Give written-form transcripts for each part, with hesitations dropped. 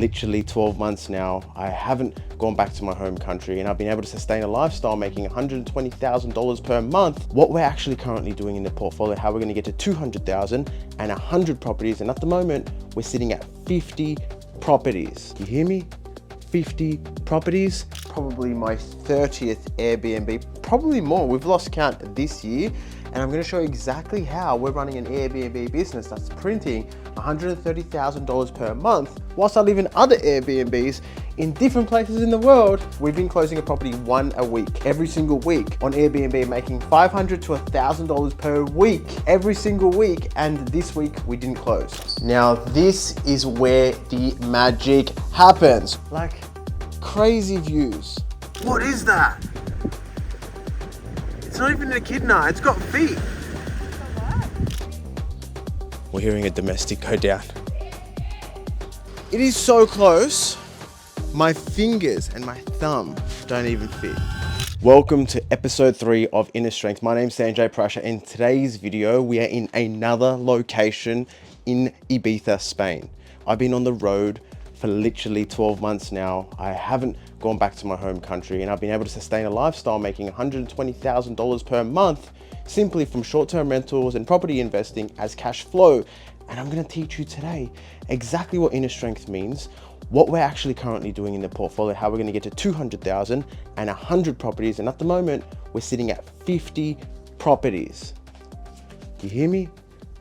literally 12 months now. I haven't gone back to my home country and I've been able to sustain a lifestyle making $120,000 per month. What we're actually currently doing in the portfolio, how we're going to get to 200,000 and 100 properties. And at the moment, we're sitting at 50 properties. You hear me? 50 properties. Probably my 30th Airbnb, probably more. We've lost count this year. And I'm going to show you exactly how we're running an Airbnb business that's printing $130,000 per month whilst I live in other Airbnbs in different places in the world. We've been closing a property one a week, every single week on Airbnb, making $500 to $1,000 per week, every single week. And this week we didn't close. Now, this is where the magic happens. Like crazy views. What is that? It's not even an echidna, it's got feet. We're hearing a domestic go down. It is so close, my fingers and my thumb don't even fit. Welcome to episode 3 of Inner Strength. My name's Sanjay Prasha. In today's video, we are in another location in Ibiza, Spain. I've been on the road for literally 12 months now. I haven't gone back to my home country and I've been able to sustain a lifestyle making $120,000 per month simply from short-term rentals and property investing as cash flow. And I'm going to teach you today exactly what inner strength means, what we're actually currently doing in the portfolio, how we're going to get to 200,000 and 100 properties. And at the moment, we're sitting at 50 properties. You hear me?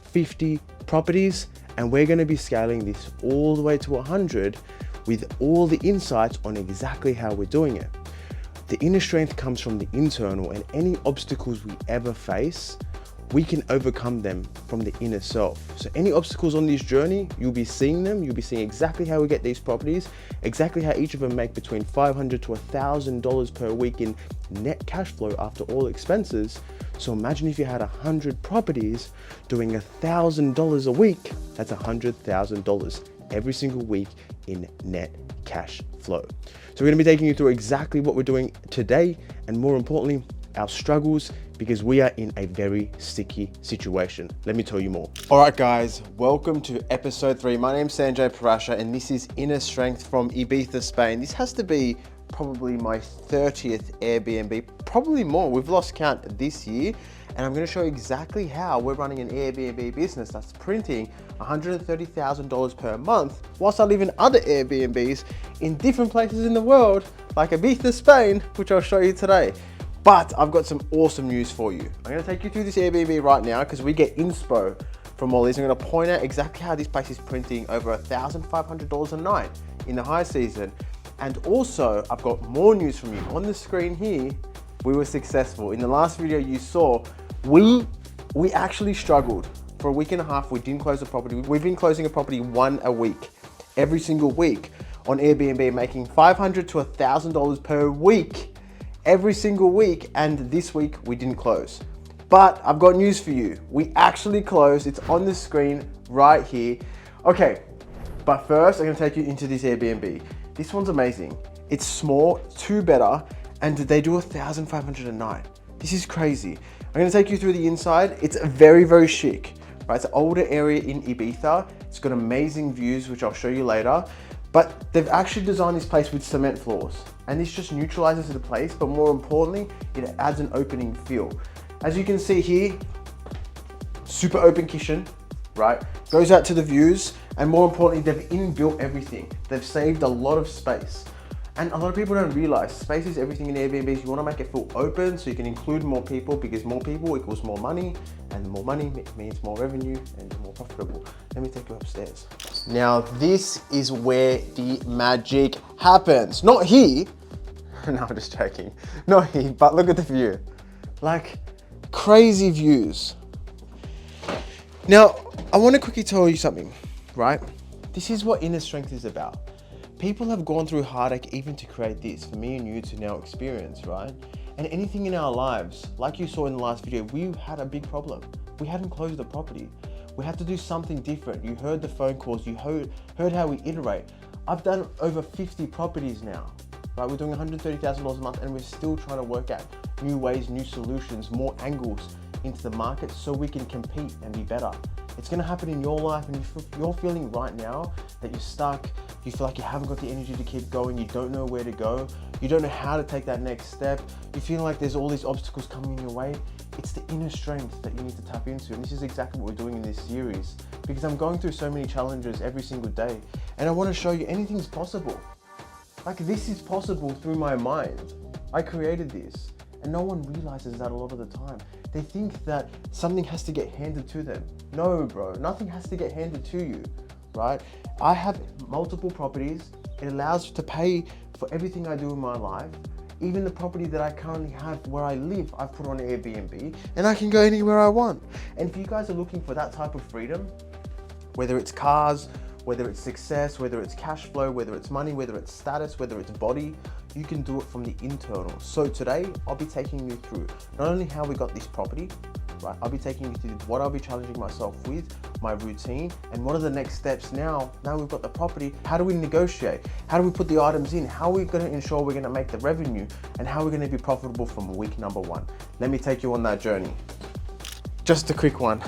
50 properties. And we're going to be scaling this all the way to 100 with all the insights on exactly how we're doing it. The inner strength comes from the internal, and any obstacles we ever face, we can overcome them from the inner self. So any obstacles on this journey, you'll be seeing them. You'll be seeing exactly how we get these properties, exactly how each of them make between $500 to $1,000 per week in net cash flow after all expenses. So imagine if you had 100 properties doing $1,000 a week, that's $100,000 every single week in net cash flow. So we're going to be taking you through exactly what we're doing today, and more importantly, our struggles, because we are in a very sticky situation. Let me tell you more. All right, guys, welcome to episode 3. My name's Sanjay Prasha, and this is Inner Strength from Ibiza, Spain. This has to be probably my 30th Airbnb, probably more. We've lost count this year. And I'm going to show you exactly how we're running an Airbnb business that's printing $130,000 per month whilst I live in other Airbnbs in different places in the world, like Ibiza, Spain, which I'll show you today. But I've got some awesome news for you. I'm going to take you through this Airbnb right now because we get inspo from all these. I'm going to point out exactly how this place is printing over $1,500 a night in the high season. And also, I've got more news from you. On the screen here, we were successful. In the last video you saw, we actually struggled. For a week and a half, we didn't close a property. We've been closing a property one a week, every single week on Airbnb, making $500 to $1,000 per week, every single week. And this week we didn't close. But I've got news for you. We actually closed. It's on the screen right here. Okay, but first I'm gonna take you into this Airbnb. This one's amazing. It's small, 2-bedder, and they do $1,500 a night. This is crazy. I'm gonna take you through the inside. It's very, very chic, right? It's an older area in Ibiza. It's got amazing views, which I'll show you later. But they've actually designed this place with cement floors. And this just neutralizes the place, but more importantly, it adds an opening feel. As you can see here, super open kitchen, right? Goes out to the views, and more importantly, they've inbuilt everything. They've saved a lot of space. And a lot of people don't realize space is everything in Airbnbs. You want to make it feel open so you can include more people, because more people equals more money, and more money means more revenue and more profitable. Let me take you upstairs. Now, this is where the magic happens. Not here. No, I'm just joking. Not here, but look at the view. Like crazy views. Now, I want to quickly tell you something, right? This is what inner strength is about. People have gone through heartache even to create this, for me and you to now experience, right? And anything in our lives, like you saw in the last video, we had a big problem. We hadn't closed the property. We had to do something different. You heard the phone calls, you heard how we iterate. I've done over 50 properties now, right? We're doing $130,000 a month, and we're still trying to work out new ways, new solutions, more angles into the market so we can compete and be better. It's gonna happen in your life, and if you're feeling right now that you're stuck, you feel like you haven't got the energy to keep going, you don't know where to go, you don't know how to take that next step, you feel like there's all these obstacles coming in your way, it's the inner strength that you need to tap into. And this is exactly what we're doing in this series, because I'm going through so many challenges every single day, and I want to show you anything's possible. Like, this is possible through my mind. I created this, and no one realizes that a lot of the time. They think that something has to get handed to them. No, bro, nothing has to get handed to you, right? I have multiple properties. It allows to pay for everything I do in my life. Even the property that I currently have where I live, I've put on Airbnb, and I can go anywhere I want. And if you guys are looking for that type of freedom, whether it's cars, whether it's success, whether it's cash flow, whether it's money, whether it's status, whether it's body, you can do it from the internal. So today, I'll be taking you through not only how we got this property, right? I'll be taking you through what I'll be challenging myself with, my routine, and what are the next steps now we've got the property. How do we negotiate? How do we put the items in? How are we gonna ensure we're gonna make the revenue? And how are we gonna be profitable from week number 1? Let me take you on that journey. Just a quick one.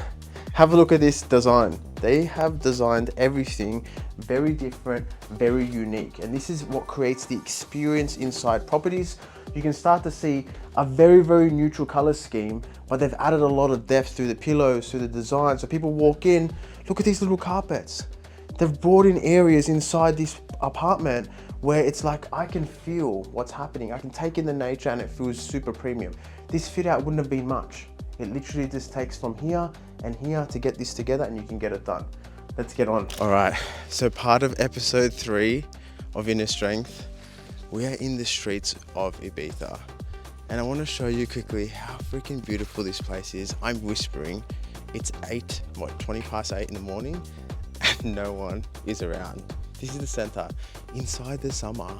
Have a look at this design. They have designed everything very different, very unique. And this is what creates the experience inside properties. You can start to see a very, very neutral color scheme, but they've added a lot of depth through the pillows, through the design. So people walk in, look at these little carpets. They've brought in areas inside this apartment where it's like, I can feel what's happening. I can take in the nature, and it feels super premium. This fit out wouldn't have been much. It literally just takes from here and here to get this together, and you can get it done. Let's get on. All right, so part of episode 3 of Inner Strength, we are in the streets of Ibiza. And I want to show you quickly how freaking beautiful this place is. I'm whispering. It's 20 past 8 in the morning, and no one is around. This is the center. Inside the summer,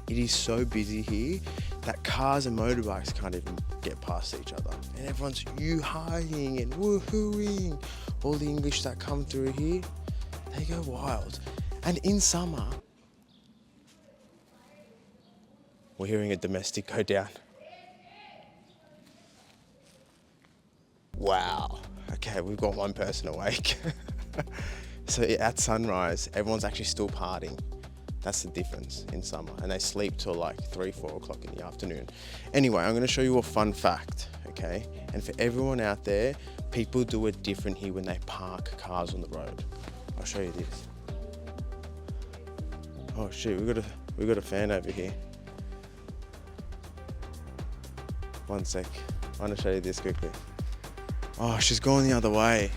it is so busy here that cars and motorbikes can't even get past each other. And everyone's you-hiing and woohooing. All the English that come through here, they go wild. And in summer, we're hearing a domestic go down. Wow. Okay, we've got one person awake. So at sunrise, everyone's actually still partying. That's the difference in summer. And they sleep till like 3, 4 o'clock in the afternoon. Anyway, I'm gonna show you a fun fact, okay? And for everyone out there, people do it different here when they park cars on the road. I'll show you this. Oh shoot, we got a fan over here. One sec, I wanna show you this quickly. Oh, she's going the other way.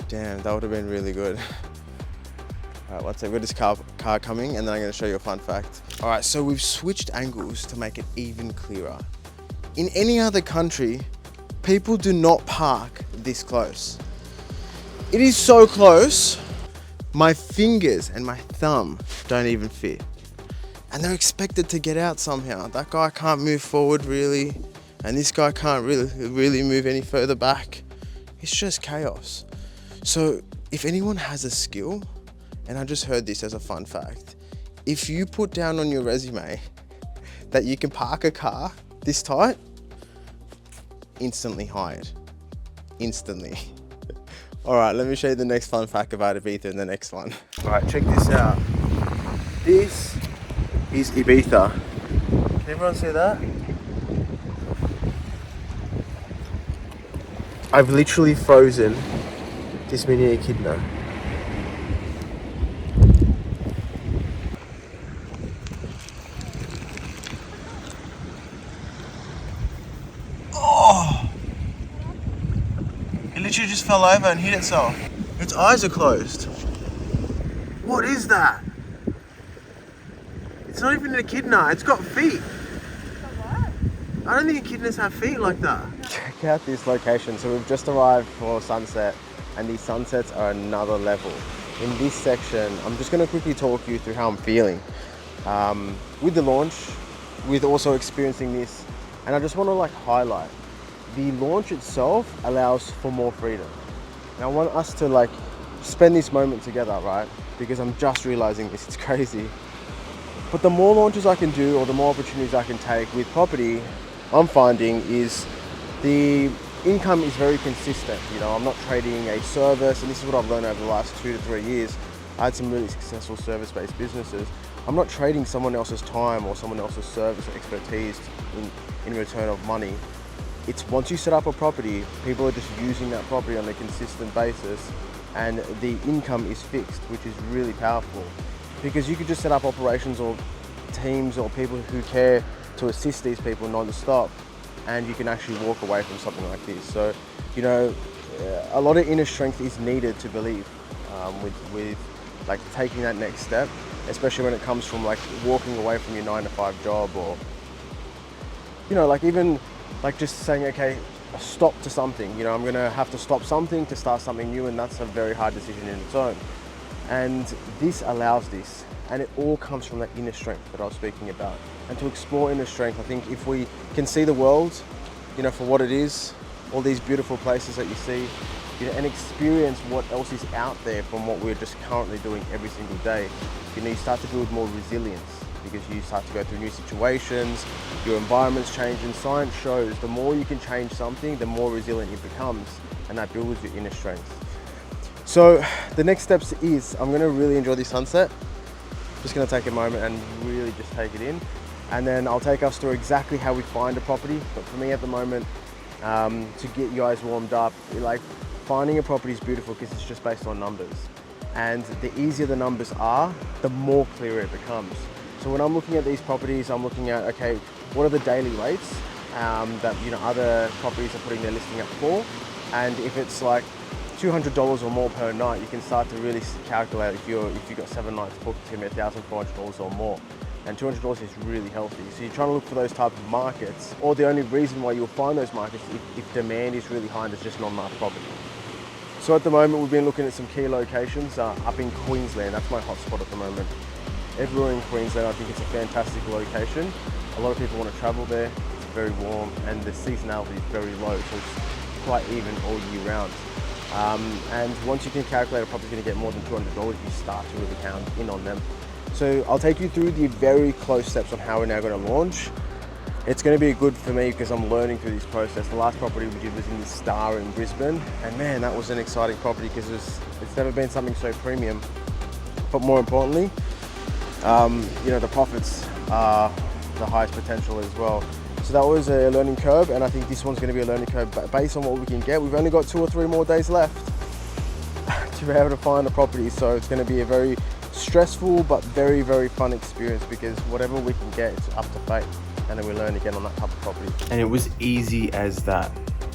Damn, that would have been really good. All right, one sec, we've got this car coming, and then I'm gonna show you a fun fact. All right, so we've switched angles to make it even clearer. In any other country, people do not park this close. It is so close, my fingers and my thumb don't even fit. And they're expected to get out somehow. That guy can't move forward really, and this guy can't really move any further back. It's just chaos. So if anyone has a skill, and I just heard this as a fun fact, if you put down on your resume that you can park a car this tight, instantly hired. Instantly. All right, let me show you the next fun fact about Ibiza in the next one. All right, check this out. This is Ibiza. Can everyone see that? I've literally frozen this mini echidna. Oh! It literally just fell over and hit itself. Its eyes are closed. What is that? It's not even an echidna, it's got feet. I don't think echidnas have feet like that. Check out this location. So we've just arrived for sunset, and these sunsets are another level. In this section, I'm just gonna quickly talk you through how I'm feeling with the launch, with also experiencing this. And I just wanna highlight, the launch itself allows for more freedom. And I want us to spend this moment together, right? Because I'm just realizing this, it's crazy. But the more launches I can do, or the more opportunities I can take with property, I'm finding is the income is very consistent. You know, I'm not trading a service, and this is what I've learned over the last 2 to 3 years. I had some really successful service-based businesses. I'm not trading someone else's time or someone else's service or expertise in return of money. It's once you set up a property, people are just using that property on a consistent basis, and the income is fixed, which is really powerful. Because you could just set up operations or teams or people who care to assist these people non-stop, and you can actually walk away from something like this. So, you know, a lot of inner strength is needed to believe with like taking that next step, especially when it comes from like walking away from your 9-to-5 job, or, you know, like even like just saying, okay, stop to something. You know, I'm gonna have to stop something to start something new, and that's a very hard decision in its own. And this allows this, and it all comes from that inner strength that I was speaking about. And to explore inner strength, I think if we can see the world, you know, for what it is, all these beautiful places that you see, you know, and experience what else is out there from what we're just currently doing every single day, you know, you start to build more resilience, because you start to go through new situations, your environment's change, and science shows the more you can change something, the more resilient it becomes, and that builds your inner strength. So the next steps is, I'm gonna really enjoy the sunset. Just gonna take a moment and really just take it in, and then I'll take us through exactly how we find a property. But for me at the moment, to get you guys warmed up, like finding a property is beautiful because it's just based on numbers, and the easier the numbers are, the more clear it becomes. So when I'm looking at these properties, I'm looking at, okay, what are the daily rates that, you know, other properties are putting their listing up for, and if it's like $200 or more per night, you can start to really calculate if you've got 7 nights booked, it's gonna be $1,400 or more. And $200 is really healthy. So you're trying to look for those type of markets, or the only reason why you'll find those markets if demand is really high and there's just not enough property. So at the moment, we've been looking at some key locations up in Queensland. That's my hotspot at the moment. Everywhere in Queensland, I think it's a fantastic location. A lot of people want to travel there. It's very warm, and the seasonality is very low, so it's quite even all year round. And once you can calculate a property's going to get more than $200, you start to really count in on them. So I'll take you through the very close steps on how we're now going to launch. It's going to be good for me because I'm learning through this process. The last property we did was in the Star in Brisbane, and man, that was an exciting property because it's never been something so premium. But more importantly, you know, the profits are the highest potential as well. So that was a learning curve, and I think this one's going to be a learning curve based on what we can get. We've only got 2 or 3 more days left to be able to find a property, so it's going to be a very stressful but very, very fun experience, because whatever we can get, it's up to fate, and then we learn again on that type of property. And it was easy as that.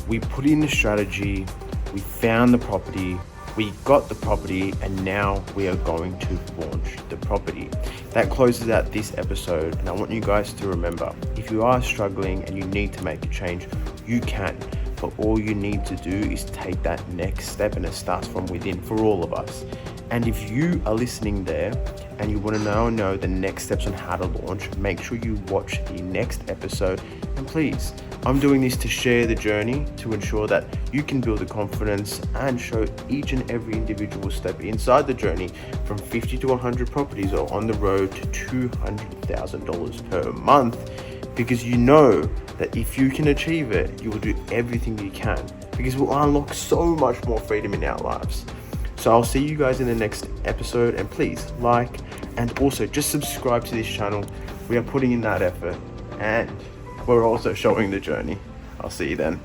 We put in the strategy, we found the property, we got the property, and now we are going to launch the property. That closes out this episode, and I want you guys to remember, if you are struggling and you need to make a change, you can. But all you need to do is take that next step, and it starts from within for all of us. And if you are listening there and you want to know the next steps on how to launch, make sure you watch the next episode. And please, I'm doing this to share the journey, to ensure that you can build the confidence and show each and every individual step inside the journey from 50 to 100 properties, or on the road to $200,000 per month. Because you know that if you can achieve it, you will do everything you can, because we'll unlock so much more freedom in our lives. So I'll see you guys in the next episode, and please like, and also just subscribe to this channel. We are putting in that effort, and we're also showing the journey. I'll see you then.